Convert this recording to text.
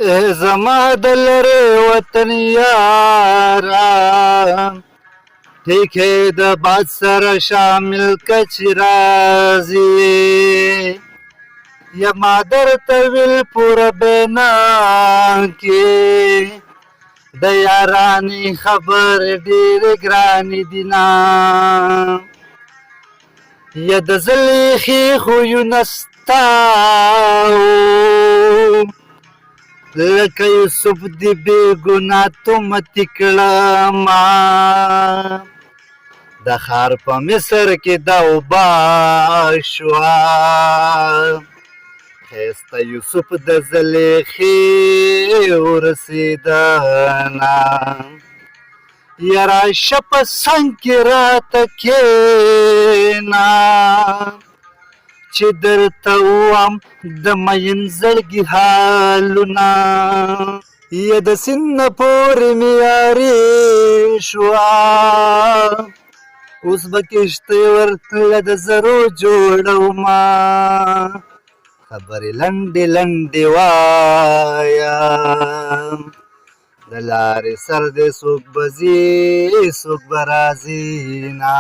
زما د لرې وطن یاره ټیکې د باد سره شامل که چې راځي یما درته ویل پوره بینا کې د یارانې خبرې ډېرې ګرانې دي نه یا د زلیخې خویونه ستا لکه یوسف دی بې ګناه تهمتي کړمه د ښار په مصر کې دا اوبه شوه ښایسته یوسف د زلیخې ورسېدنه یا راشه په څنګ کې راته کښېنه چې درته ووایم د مین زړګي حالونه یا د سیند نه پورې مې یاري شوه اوس به کښتۍ ورله د زرو جوړومه خبرې لنډې لنډې وایم د لارې سر دې څوک به ځي څوک به راځي نه